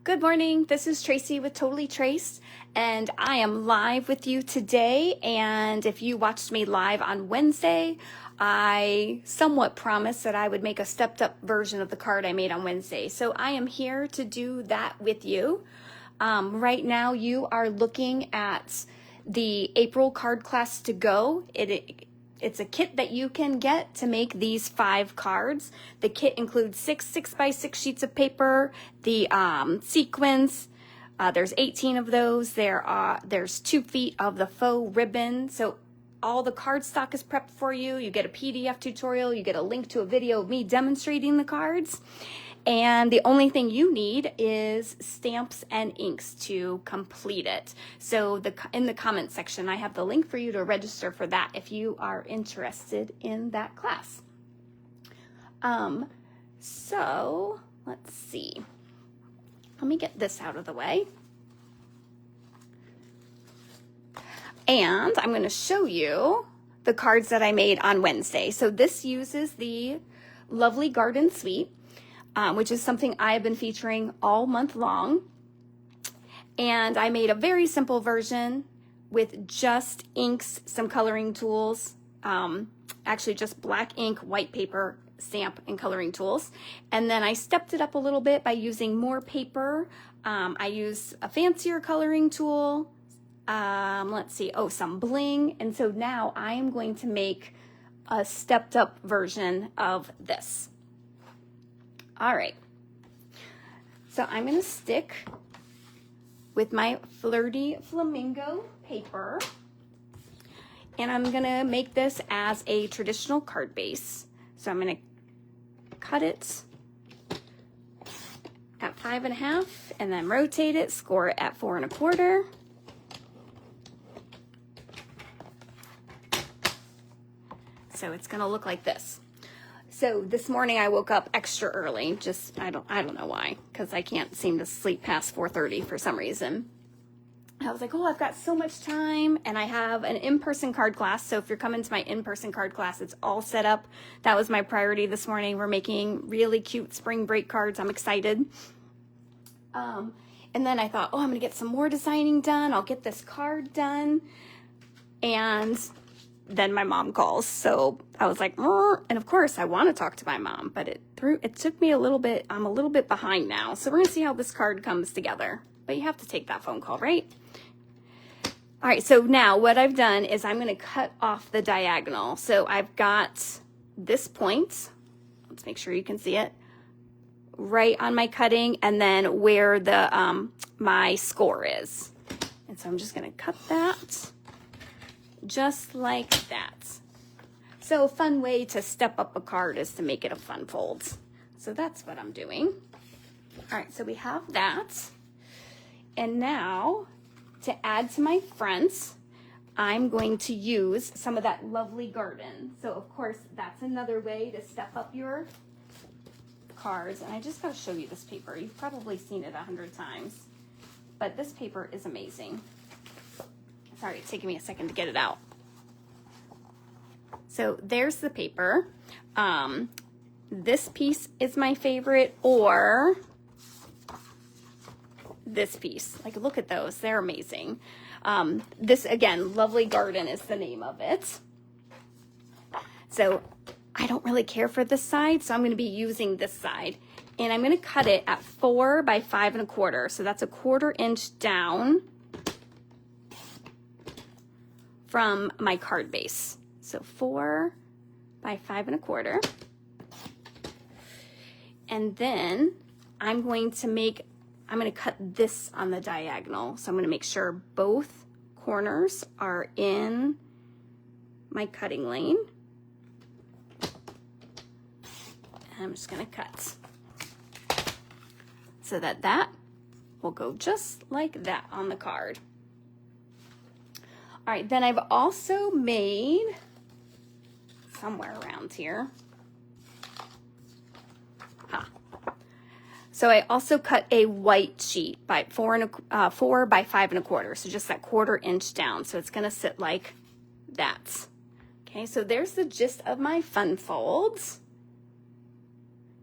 Good morning, this is Tracy with Totally Traced, and I am live with you today. And if you watched me live on Wednesday, I somewhat promised that I would make a stepped up version of the card I made on Wednesday. So I am here to do that with you. Right now you are looking at the April card class to go. It's a kit that you can get to make these 5 cards. The kit includes 6x6 sheets of paper, the sequins. There's 18 of those. There's 2 feet of the faux ribbon. So all the card stock is prepped for you. You get a PDF tutorial. You get a link to a video of me demonstrating the cards. And the only thing you need is stamps and inks to complete it. So in the comment section, I have the link for you to register for that if you are interested in that class. So let's see. Let me get this out of the way. And I'm going to show you the cards that I made on Wednesday. So this uses the Lovely Garden Suite, which is something I have been featuring all month long. And I made a very simple version with just inks, some coloring tools, actually just black ink, white paper, stamp, and coloring tools. And then I stepped it up a little bit by using more paper. I used a fancier coloring tool. Let's see, some bling. And so now I am going to make a stepped up version of this. All right, so I'm going to stick with my Flirty Flamingo paper, and I'm going to make this as a traditional card base. So I'm going to cut it at 5 1/2 and then rotate it, score it at 4 1/4. So it's going to look like this. So this morning I woke up extra early, I don't know why, because I can't seem to sleep past 4:30 for some reason. I was like, I've got so much time, and I have an in-person card class. So if you're coming to my in-person card class, it's all set up. That was my priority this morning. We're making really cute spring break cards. I'm excited. And then I thought, I'm going to get some more designing done. I'll get this card done. And then my mom calls, so I was like, and of course I want to talk to my mom, but it took me a little bit. I'm a little bit behind now, so we're gonna see how this card comes together. But you have to take that phone call, right? All right, so now what I've done is I'm gonna cut off the diagonal. So I've got this point. Let's make sure you can see it right on my cutting, and then where the my score is. And so I'm just gonna cut that. Just like that. So a fun way to step up a card is to make it a fun fold. So that's what I'm doing. All right, so we have that. And now to add to my front, I'm going to use some of that Lovely Garden. So of course, that's another way to step up your cards. And I just gotta show you this paper. You've probably seen it 100 times, but this paper is amazing. Sorry, it's taking me a second to get it out. So there's the paper. This piece is my favorite, or this piece. Like, look at those. They're amazing. This, again, Lovely Garden is the name of it. So I don't really care for this side, so I'm going to be using this side. And I'm going to cut it at 4 by 5 1/4. So that's a 1/4 inch down from my card base. So 4 by 5 1/4. And then I'm going to cut this on the diagonal. So I'm going to make sure both corners are in my cutting lane. And I'm just going to cut so that will go just like that on the card. All right, then I've also made, somewhere around here, so I also cut a white sheet by 4 by 5 1/4, so just that 1/4 inch down. So it's gonna sit like that. Okay, so there's the gist of my fun folds.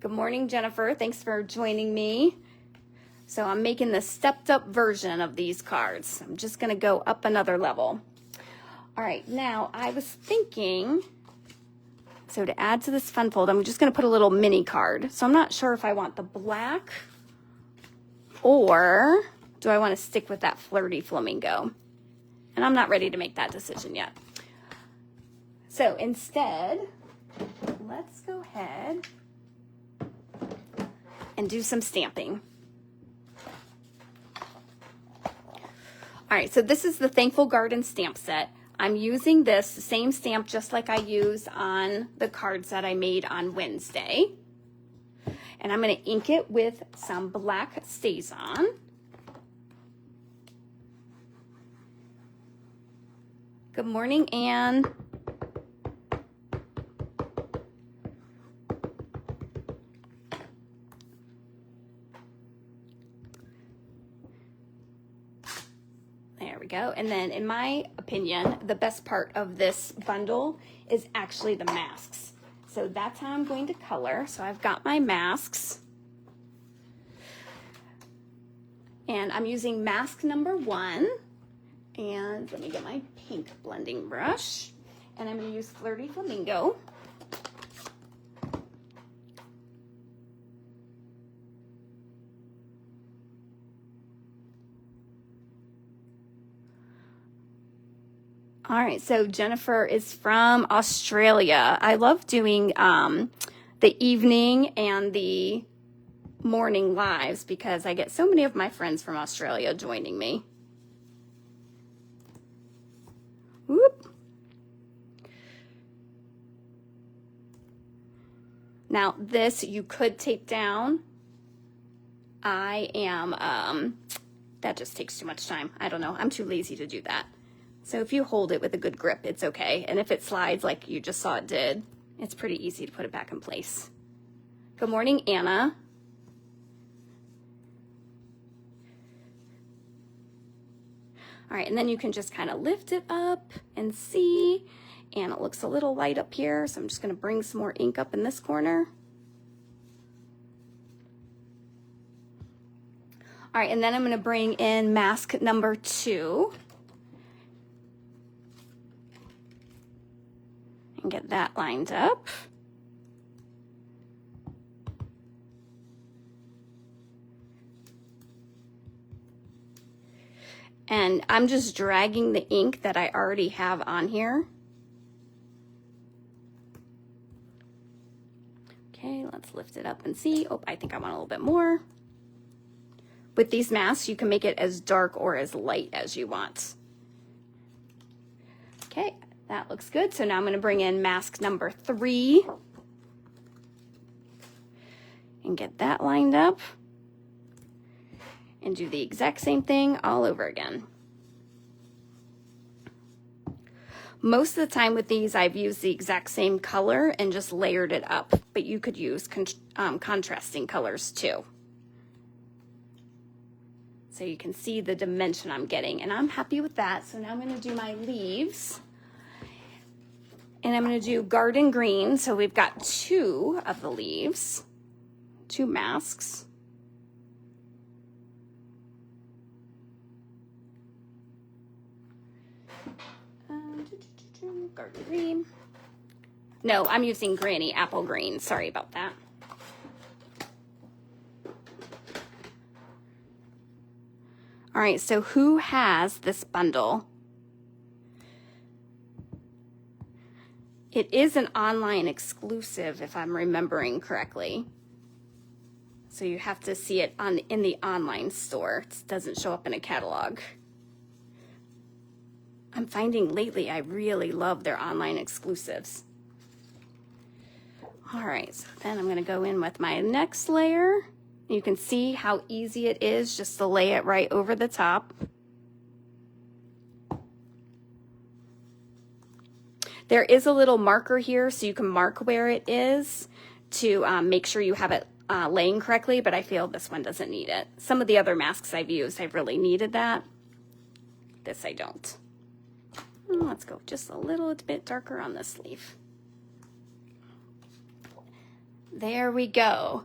Good morning, Jennifer. Thanks for joining me. So I'm making the stepped up version of these cards. I'm just gonna go up another level. All right, now I was thinking, so to add to this fun fold, I'm just gonna put a little mini card. So I'm not sure if I want the black or do I wanna stick with that flirty flamingo? And I'm not ready to make that decision yet. So instead, let's go ahead and do some stamping. All right, so this is the Thankful Garden stamp set. I'm using this same stamp just like I used on the cards that I made on Wednesday. And I'm gonna ink it with some black StazOn. Good morning, Anne. There we go. And then in my opinion, the best part of this bundle is actually the masks. So that's how I'm going to color. So I've got my masks. And I'm using mask number 1. And let me get my pink blending brush. And I'm going to use Flirty Flamingo. All right, so Jennifer is from Australia. I love doing the evening and the morning lives because I get so many of my friends from Australia joining me. Whoop. Now this you could tape down. I am, that just takes too much time. I don't know, I'm too lazy to do that. So if you hold it with a good grip, it's okay. And if it slides like you just saw it did, it's pretty easy to put it back in place. Good morning, Anna. All right, and then you can just kind of lift it up and see, and it looks a little light up here, so I'm just gonna bring some more ink up in this corner. All right, and then I'm gonna bring in mask number 2. And get that lined up. And I'm just dragging the ink that I already have on here. Okay, let's lift it up and see. Oh, I think I want a little bit more. With these masks, you can make it as dark or as light as you want. Okay. That looks good. So now I'm going to bring in mask number 3 and get that lined up and do the exact same thing all over again. Most of the time with these, I've used the exact same color and just layered it up, but you could use contrasting colors too. So you can see the dimension I'm getting, and I'm happy with that. So now I'm going to do my leaves. And I'm going to do garden green. So we've got 2 of the leaves, 2 masks. Garden green. No, I'm using Granny Apple Green. Sorry about that. All right, so who has this bundle? It is an online exclusive, if I'm remembering correctly. So you have to see it in the online store. It doesn't show up in a catalog. I'm finding lately I really love their online exclusives. All right, so then I'm going to go in with my next layer. You can see how easy it is just to lay it right over the top. There is a little marker here, so you can mark where it is to make sure you have it laying correctly, but I feel this one doesn't need it. Some of the other masks I've used, I've really needed that. This I don't. Let's go just a little bit darker on this leaf. There we go.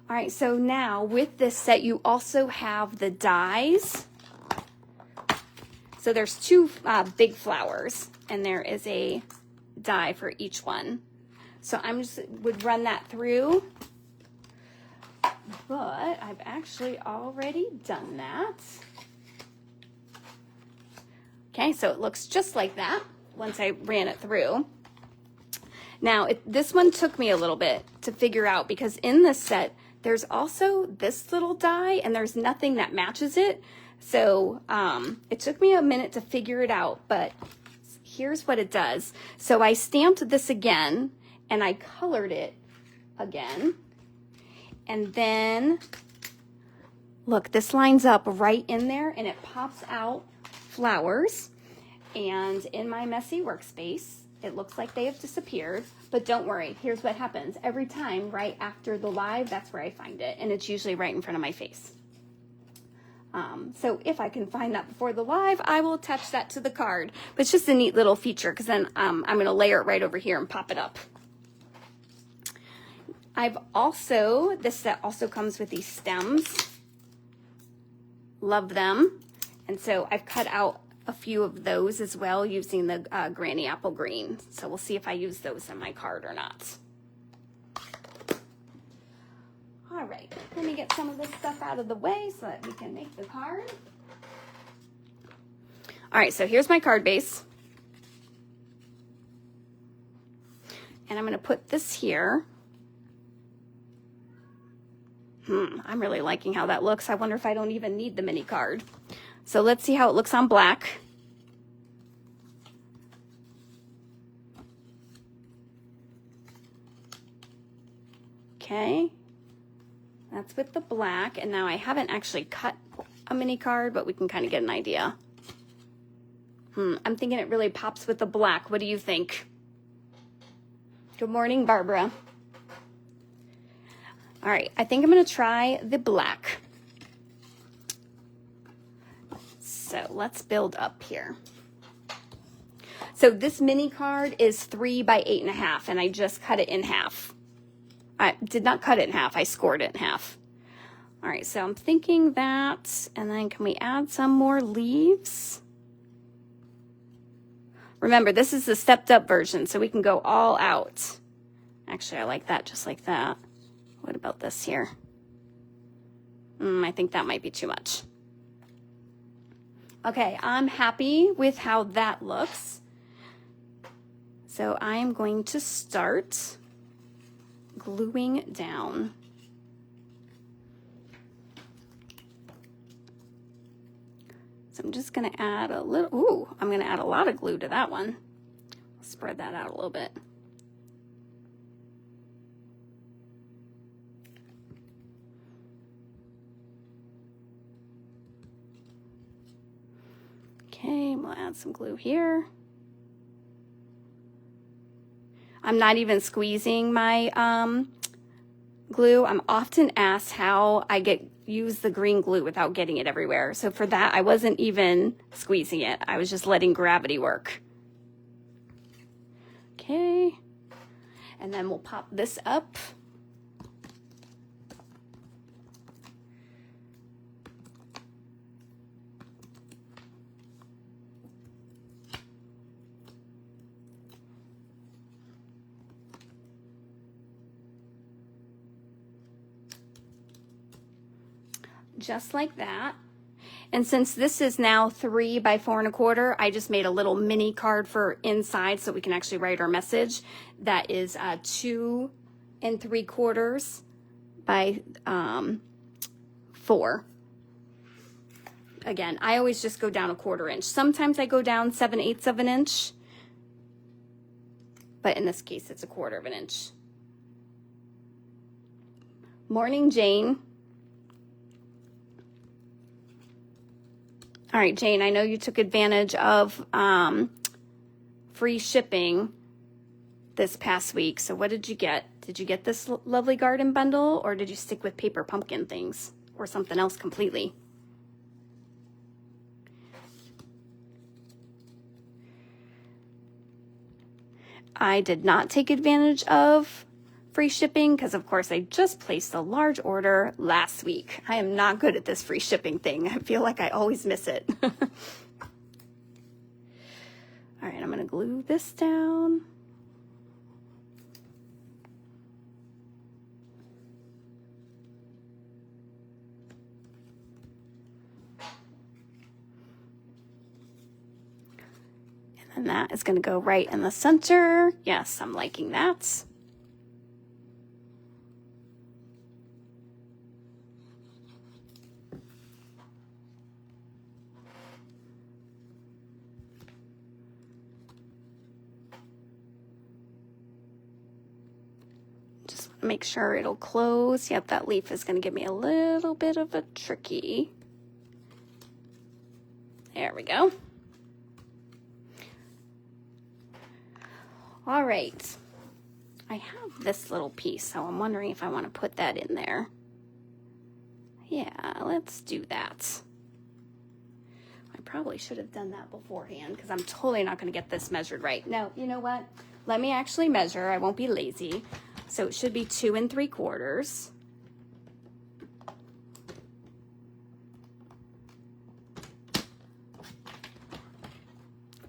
All right, so now with this set, you also have the dies. So there's two big flowers, and there is a die for each one. So I'm just would run that through, but I've actually already done that. Okay, so it looks just like that once I ran it through. Now, this one took me a little bit to figure out because in this set, there's also this little die and there's nothing that matches it. So it took me a minute to figure it out, but here's what it does. So I stamped this again and I colored it again. And then, look, this lines up right in there and it pops out flowers. And in my messy workspace, it looks like they have disappeared, but don't worry. Here's what happens. Every time right after the live, that's where I find it. And it's usually right in front of my face. So if I can find that before the live, I will attach that to the card. But it's just a neat little feature because then I'm going to layer it right over here and pop it up. This set also comes with these stems. Love them. And so I've cut out a few of those as well using the Granny Apple Green. So we'll see if I use those in my card or not. All right, let me get some of this stuff out of the way so that we can make the card. All right, so here's my card base. And I'm gonna put this here. I'm really liking how that looks. I wonder if I don't even need the mini card. So let's see how it looks on black. Okay, that's with the black. And now I haven't actually cut a mini card, but we can kind of get an idea. I'm thinking it really pops with the black. What do you think? Good morning, Barbara. All right, I think I'm gonna try the black. So let's build up here. So this mini card is 3 by 8.5, and I just cut it in half. I did not cut it in half, I scored it in half. All right, so I'm thinking that, and then can we add some more leaves? Remember, this is the stepped up version, so we can go all out. Actually, I like that just like that. What about this here? I think that might be too much. Okay, I'm happy with how that looks. So I am going to start gluing down. So I'm just gonna add a little, I'm gonna add a lot of glue to that one. Spread that out a little bit. Okay, we'll add some glue here. I'm not even squeezing my glue. I'm often asked how I use the green glue without getting it everywhere. So for that, I wasn't even squeezing it. I was just letting gravity work. Okay, and then we'll pop this up. Just like that. And since this is now 3 by 4.25, I just made a little mini card for inside so we can actually write our message. That is 2 3/4 by 4. Again, I always just go down 1/4 inch. Sometimes I go down 7/8 of an inch, but in this case, it's 1/4 of an inch. Morning, Jane. All right, Jane, I know you took advantage of free shipping this past week. So what did you get? Did you get this lovely garden bundle, or did you stick with paper pumpkin things or something else completely? I did not take advantage of free shipping because, of course, I just placed a large order last week. I am not good at this free shipping thing. I feel like I always miss it. All right, I'm going to glue this down. And that is going to go right in the center. Yes, I'm liking that. Just want to make sure it'll close. Yep, that leaf is going to give me a little bit of a tricky. There we go. All right, I have this little piece, so I'm wondering if I want to put that in there. Yeah, let's do that. I probably should have done that beforehand because I'm totally not going to get this measured right. No, you know what? Let me actually measure. I won't be lazy. So it should be 2 3/4.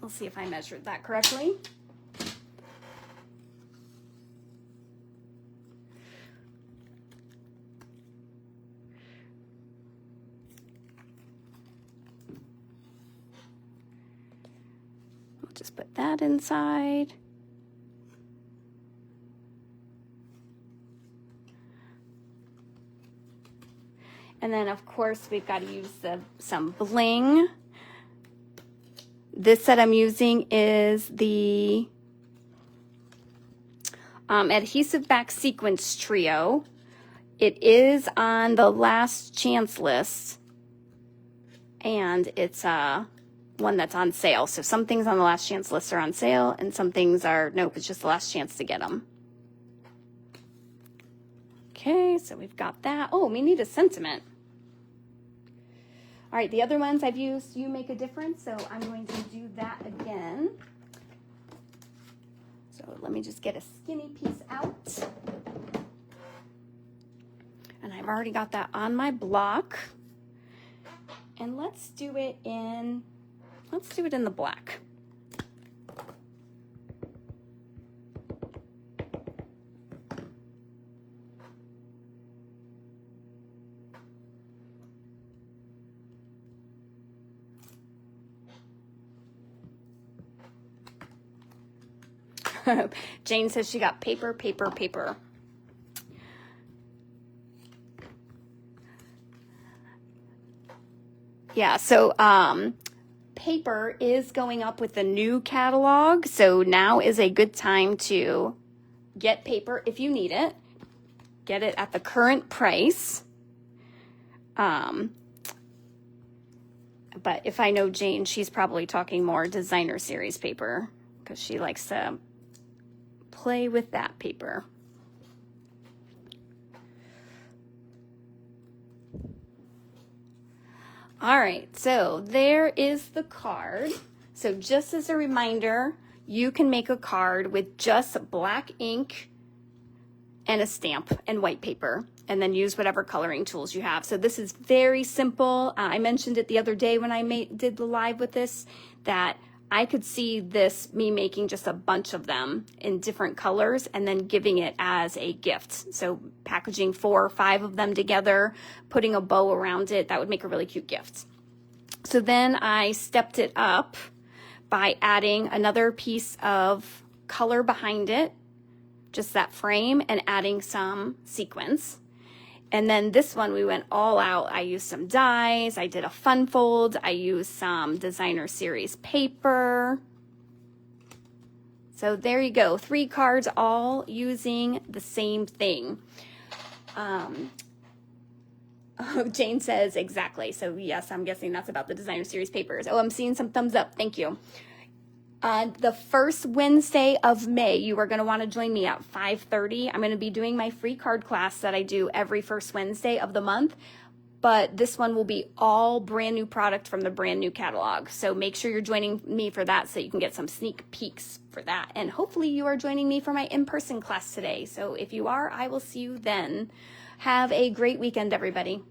We'll see if I measured that correctly. Just put that inside. And then, of course, we've got to use some bling. This that I'm using is the Adhesive Back Sequence Trio. It is on the last chance list, and it's one that's on sale. So some things on the last chance list are on sale, and some things are, nope, it's just the last chance to get them. Okay, so we've got that. Oh, we need a sentiment. All right, the other ones I've used, You Make a Difference, so I'm going to do that again. So let me just get a skinny piece out. And I've already got that on my block. And let's do it in the black. Jane says she got paper, paper, paper. Yeah, so paper is going up with the new catalog, so now is a good time to get paper if you need it. Get it at the current price. But if I know Jane, she's probably talking more designer series paper because she likes to play with that paper. All right, so there is the card. So just as a reminder, you can make a card with just black ink and a stamp and white paper, and then use whatever coloring tools you have. So this is very simple. I mentioned it the other day when I did the live with this, that I could see me making just a bunch of them in different colors and then giving it as a gift. So packaging 4 or 5 of them together, putting a bow around it, that would make a really cute gift. So then I stepped it up by adding another piece of color behind it, just that frame, and adding some sequins. And then this one, we went all out. I used some dies. I did a fun fold. I used some designer series paper. So there you go. 3 cards all using the same thing. Jane says exactly. So yes, I'm guessing that's about the designer series papers. Oh, I'm seeing some thumbs up. Thank you. The first Wednesday of May, you are going to want to join me at 5:30. I'm going to be doing my free card class that I do every first Wednesday of the month. but this one will be all brand new product from the brand new catalog. So make sure you're joining me for that so you can get some sneak peeks for that. And hopefully you are joining me for my in-person class today. So if you are, I will see you then. Have a great weekend, everybody.